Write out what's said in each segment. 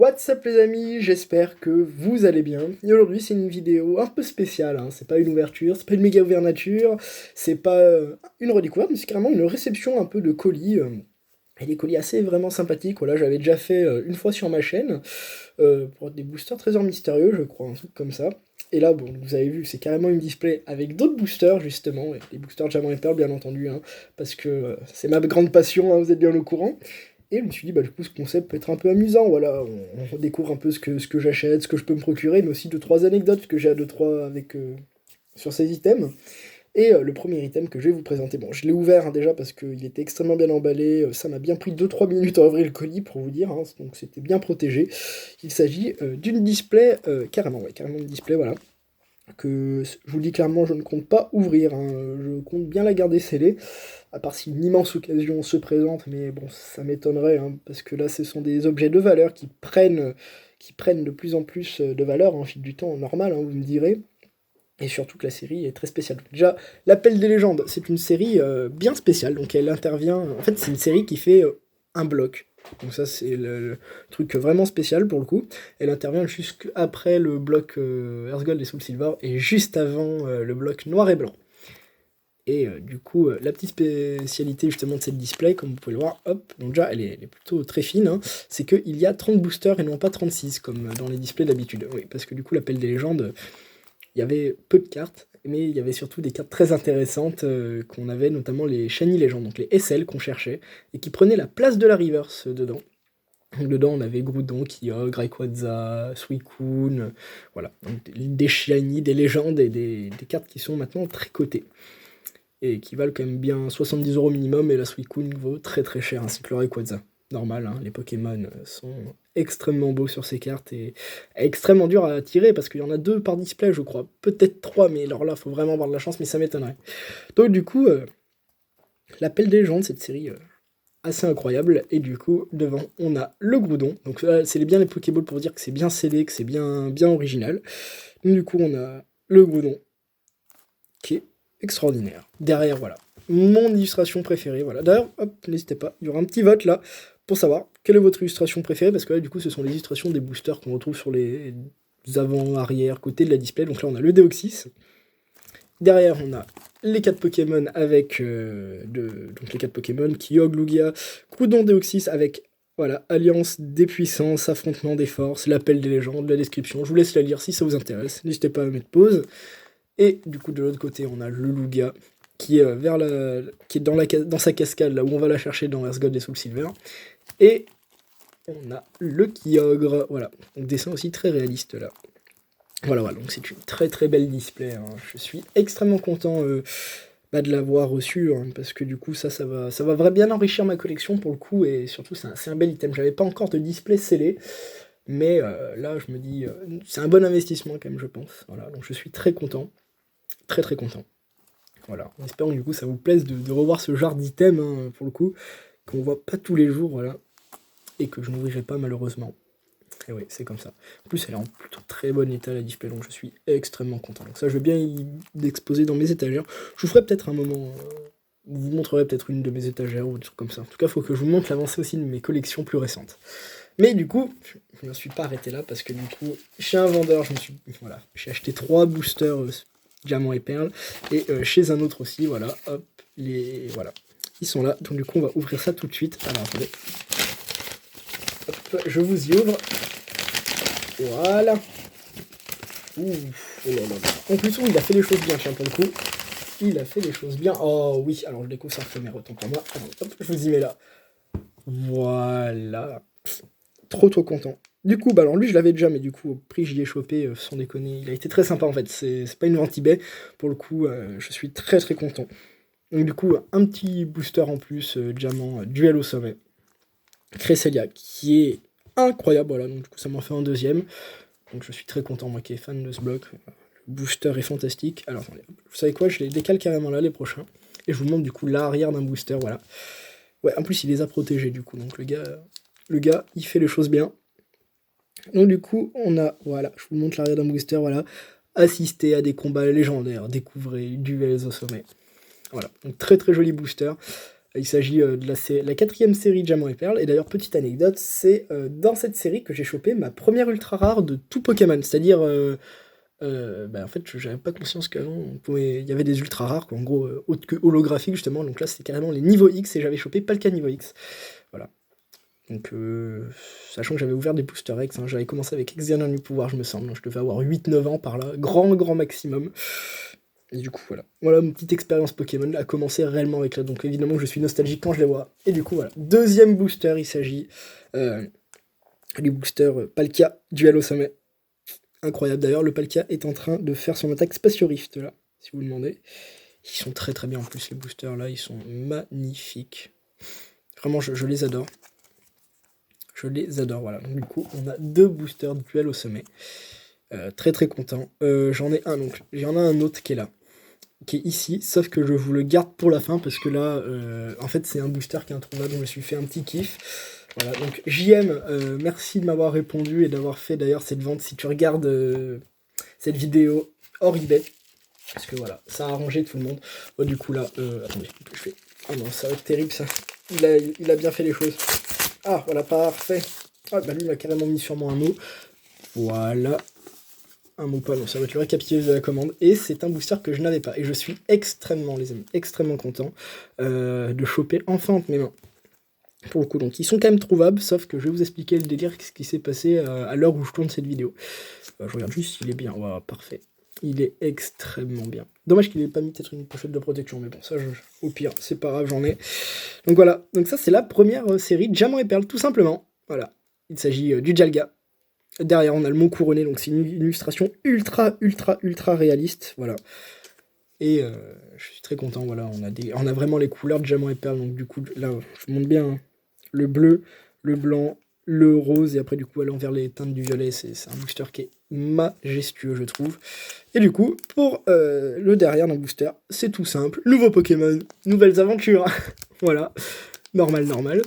What's up les amis, j'espère que vous allez bien. Et aujourd'hui c'est une vidéo un peu spéciale, hein. C'est pas une ouverture, c'est pas une méga ouverture, c'est pas une redécouverte, mais c'est carrément une réception un peu de colis. Et des colis assez vraiment sympathiques, voilà, j'avais déjà fait une fois sur ma chaîne, pour des boosters trésors mystérieux je crois, un truc comme ça. Et là, bon, vous avez vu, c'est carrément une display avec d'autres boosters justement, et des boosters Diamant et Pearl bien entendu, hein, parce que c'est ma grande passion, hein, vous êtes bien au courant. Et je me suis dit, bah, du coup, ce concept peut être un peu amusant, voilà, on découvre un peu ce que j'achète, ce que je peux me procurer, mais aussi deux trois anecdotes que j'ai à deux trois avec, sur ces items. Et le premier item que je vais vous présenter, bon, je l'ai ouvert hein, déjà parce qu'il était extrêmement bien emballé, ça m'a bien pris deux trois minutes à ouvrir le colis pour vous dire, hein, donc c'était bien protégé. Il s'agit d'une display, carrément, ouais, carrément une display, voilà, que je vous le dis clairement, je ne compte pas ouvrir, hein, je compte bien la garder scellée, à part si une immense occasion se présente, mais bon, ça m'étonnerait, hein, parce que là, ce sont des objets de valeur qui prennent de plus en plus de valeur en fil du temps normal, hein, vous me direz, et surtout que la série est très spéciale. Déjà, l'Appel des légendes, c'est une série bien spéciale, donc elle intervient, en fait, c'est une série qui fait un bloc. Donc ça, c'est le truc vraiment spécial pour le coup. Elle intervient juste après le bloc Earthgold et Soul Silver, et juste avant le bloc Noir et Blanc. Et du coup, la petite spécialité justement de cette display, comme vous pouvez le voir, hop, donc déjà elle est plutôt très fine, hein, c'est qu'il y a 30 boosters et non pas 36, comme dans les displays d'habitude. Oui, parce que du coup, l'Appel des légendes, il y avait peu de cartes, mais il y avait surtout des cartes très intéressantes qu'on avait, notamment les Shiny Legends, donc les SL qu'on cherchait, et qui prenaient la place de la Reverse dedans. Donc dedans, on avait Groudon, Kyogre, Rayquaza, Suicune, voilà, donc des Shiny, des légendes et des cartes qui sont maintenant très cotées et qui valent quand même bien 70€ minimum, et la Suicune vaut très très cher, ainsi que le Rayquaza. Normal, hein, les Pokémon sont extrêmement beaux sur ces cartes et extrêmement durs à tirer parce qu'il y en a 2 par display, je crois. Peut-être 3, mais alors là, faut vraiment avoir de la chance, mais ça m'étonnerait. Donc du coup, l'appel des légendes, cette série assez incroyable, et du coup, devant, on a le Groudon. Donc c'est bien les Pokéballs pour dire que c'est bien scellé, que c'est bien, bien original. Donc du coup, on a le Groudon, qui est extraordinaire. Derrière, voilà, mon illustration préférée, voilà. D'ailleurs, hop, n'hésitez pas, il y aura un petit vote là, pour savoir quelle est votre illustration préférée, parce que là, du coup, ce sont les illustrations des boosters qu'on retrouve sur les avant, arrière, côté de la display. Donc là, on a le Deoxys. Derrière, on a les 4 Pokémon avec, donc les 4 Pokémon, Kyogre, Lugia, Groudon, Deoxys, avec, voilà, Alliance des puissances, affrontement des forces, l'appel des légendes, la description. Je vous laisse la lire si ça vous intéresse. N'hésitez pas à mettre pause. Et du coup, de l'autre côté, on a le Lugia, qui est, qui est dans sa cascade, là où on va la chercher dans Earthgold et Soul Silver. Et on a le Kyogre, voilà. Donc, dessin aussi très réaliste, là. Voilà, voilà, donc c'est une très très belle display, hein. Je suis extrêmement content de l'avoir reçu, hein, parce que du coup, ça va vraiment bien enrichir ma collection pour le coup, et surtout, c'est un bel item. J'avais pas encore de display scellé, mais là, je me dis, c'est un bon investissement quand même, je pense. Voilà, donc je suis très content. Très très content. Voilà, en espérant que du coup ça vous plaise de revoir ce genre d'item, hein, pour le coup, qu'on voit pas tous les jours, voilà, et que je n'ouvrirai pas malheureusement. Et oui, c'est comme ça. En plus, elle est en plutôt très bon état la display, donc je suis extrêmement content. Donc ça, je vais bien l'exposer dans mes étagères. Je vous ferai peut-être un moment, vous montrerai peut-être une de mes étagères ou des trucs comme ça. En tout cas, il faut que je vous montre l'avancée aussi de mes collections plus récentes. Mais du coup, je ne me suis pas arrêté là, parce que du coup, chez un vendeur, voilà, j'ai acheté 3 boosters Diamant et Perle, et chez un autre aussi, voilà, hop, voilà, ils sont là, donc du coup, on va ouvrir ça tout de suite. Alors, attendez, hop, je vous y ouvre, voilà, ouh, oh là là là. En plus, il a fait les choses bien, tiens, pour le coup, il a fait les choses bien. Oh oui, alors je découvre ça, mais autant pour moi, alors, hop, je vous y mets là, voilà, trop trop content. Du coup, bah alors lui je l'avais déjà, mais du coup au prix j'y ai chopé, sans déconner, il a été très sympa en fait, c'est pas une vente eBay, pour le coup je suis très très content. Donc du coup un petit booster en plus, diamant, duel au sommet, Cresselia, qui est incroyable, voilà, donc du coup ça m'en fait un deuxième, donc je suis très content, moi qui est fan de ce bloc, le booster est fantastique. Alors attendez, vous savez quoi, je les décale carrément là les prochains, et je vous montre du coup l'arrière d'un booster, voilà. Ouais, en plus il les a protégés du coup, donc le gars il fait les choses bien. Donc du coup, on a, voilà, je vous montre l'arrière d'un booster, voilà, assister à des combats légendaires, découvrez duels au sommet. Voilà, donc très très joli booster. Il s'agit de la 4e série Diamant et Perle, et d'ailleurs, petite anecdote, c'est dans cette série que j'ai chopé ma première ultra rare de tout Pokémon, c'est-à-dire, en fait, j'avais pas conscience qu'avant, il y avait des ultra rares, quoi, en gros, autres que holographiques, justement, donc là, c'était carrément les niveaux X, et j'avais chopé Palkia niveau X, voilà. Donc, sachant que j'avais ouvert des Booster X, hein, j'avais commencé avec Exerner du pouvoir, je me semble, donc je devais avoir 8-9 ans par là, grand maximum. Et du coup, voilà. Voilà, une petite expérience Pokémon a commencé réellement avec là, donc évidemment, je suis nostalgique quand je les vois. Et du coup, voilà. Deuxième booster, il s'agit du booster Palkia, duel au sommet. Incroyable, d'ailleurs, le Palkia est en train de faire son attaque Spatio Rift, là, si vous le demandez. Ils sont très bien en plus, les boosters, là, ils sont magnifiques. Vraiment, je les adore. Je les adore, voilà. Donc, du coup, on a 2 boosters duel au sommet. Très content. J'en ai un, donc il y en a un autre qui est là, qui est ici, sauf que je vous le garde pour la fin, parce que là, en fait, c'est un booster qui est introuvable, donc je me suis fait un petit kiff. Voilà, donc JM, merci de m'avoir répondu et d'avoir fait d'ailleurs cette vente, si tu regardes cette vidéo hors eBay, parce que voilà, ça a arrangé tout le monde. Oh, du coup là, attendez, je fais... Ah non, ça va être terrible ça. Il a bien fait les choses. Ah, voilà, parfait. Ah, bah lui, il m'a carrément mis sur moi un mot. Voilà. Un mot pas, non, ça va être le récapitulatif de la commande. Et c'est un booster que je n'avais pas. Et je suis extrêmement, les amis, extrêmement content de choper enfin entre mes mains. Pour le coup, donc ils sont quand même trouvables, sauf que je vais vous expliquer le délire, ce qui s'est passé à l'heure où je tourne cette vidéo. Je regarde juste s'il est bien. Voilà, parfait. Il est extrêmement bien. Dommage qu'il n'ait pas mis peut-être une pochette de protection, mais bon, ça, au pire, c'est pas grave, j'en ai. Donc voilà, donc ça, c'est la première série Diamant et Perle, tout simplement. Voilà, il s'agit du Dialga. Derrière, on a le mont couronné, donc c'est une illustration ultra réaliste, voilà. Et je suis très content, voilà, on a vraiment les couleurs de Diamant et Perle, donc du coup, là, je vous montre bien, hein, le bleu, le blanc, le rose, et après, du coup, aller vers les teintes du violet, c'est un booster qui est majestueux, je trouve. Et du coup, pour le derrière d'un booster, c'est tout simple, nouveau Pokémon, nouvelles aventures, voilà, normal.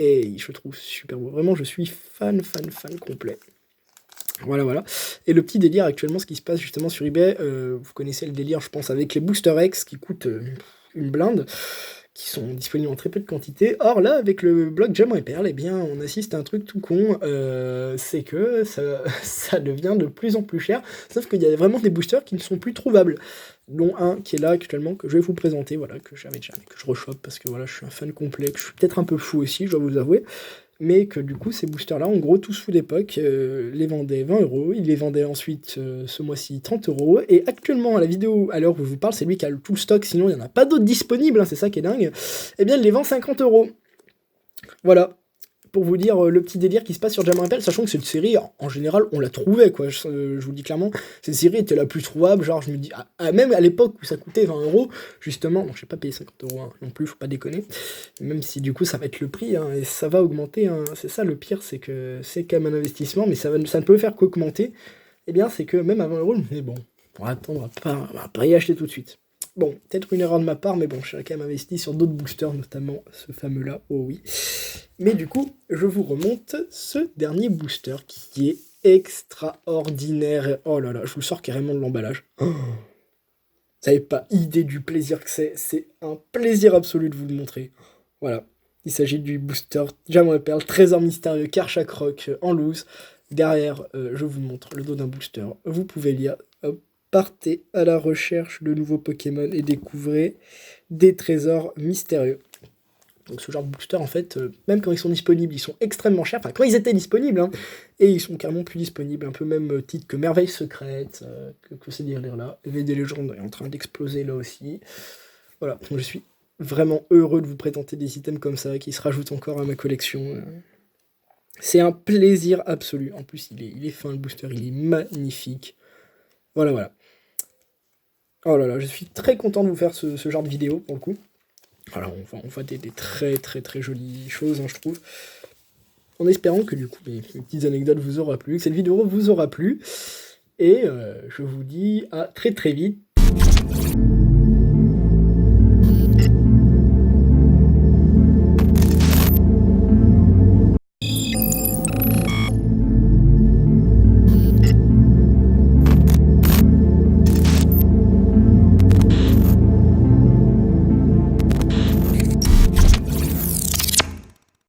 Et je trouve super beau. Vraiment, je suis fan complet. Voilà. Et le petit délire actuellement, ce qui se passe justement sur eBay, vous connaissez le délire, je pense, avec les Booster X qui coûtent une blinde, qui sont disponibles en très peu de quantité. Or là, avec le bloc Diamant et Perle, eh bien, on assiste à un truc tout con, c'est que ça devient de plus en plus cher, sauf qu'il y a vraiment des boosters qui ne sont plus trouvables, dont un qui est là actuellement, que je vais vous présenter, voilà, que j'avais déjà, que je rechoppe, parce que voilà, je suis un fan complet, que je suis peut-être un peu fou aussi, je dois vous avouer, mais que du coup, ces boosters-là, en gros, tous fous d'époque, les vendaient 20€, ils les vendaient ensuite, ce mois-ci, 30€, et actuellement, à la vidéo, à l'heure où je vous parle, c'est lui qui a tout le stock, sinon il n'y en a pas d'autres disponibles, hein, c'est ça qui est dingue, eh bien, il les vend 50€. Voilà, pour vous dire le petit délire qui se passe sur Diamant et Perle, sachant que cette série, en général, on la trouvait, quoi, je vous le dis clairement, cette série était la plus trouvable, genre, je me dis, même à l'époque où ça coûtait 20€, justement, bon, je vais pas payer 50€ hein, non plus, faut pas déconner, même si du coup, ça va être le prix, hein, et ça va augmenter, hein, c'est ça le pire, c'est que c'est quand même un investissement, mais ça ne peut faire qu'augmenter, eh bien, c'est que même à 20€, mais bon, pour attendre, on va pas y acheter tout de suite. Bon, peut-être une erreur de ma part, mais bon, j'ai quand même investi sur d'autres boosters, notamment ce fameux-là, oh oui. Mais du coup, je vous remonte ce dernier booster qui est extraordinaire. Oh là là, je vous sors carrément de l'emballage. Oh, vous n'avez pas idée du plaisir que c'est un plaisir absolu de vous le montrer. Voilà, il s'agit du booster Diamant et Perle, Trésor Mystérieux, Karchak Rock en loose. Derrière, je vous montre le dos d'un booster. Vous pouvez lire. Hop, partez à la recherche de nouveaux Pokémon et découvrez des trésors mystérieux. Donc ce genre de booster, en fait, même quand ils sont disponibles, ils sont extrêmement chers. Enfin, quand ils étaient disponibles, hein, et ils sont carrément plus disponibles, un peu même titre que Merveille Secrète, que ces délires-là. EV des légendes est en train d'exploser là aussi. Voilà, donc je suis vraiment heureux de vous présenter des items comme ça, qui se rajoutent encore à ma collection. C'est un plaisir absolu. En plus, il est fin, le booster, il est magnifique. Voilà. Oh là là, je suis très content de vous faire ce genre de vidéo, pour le coup. Voilà, on voit des très jolies choses, hein, je trouve. En espérant que du coup, mes petites anecdotes vous aura plu, que cette vidéo vous aura plu. Et je vous dis à très vite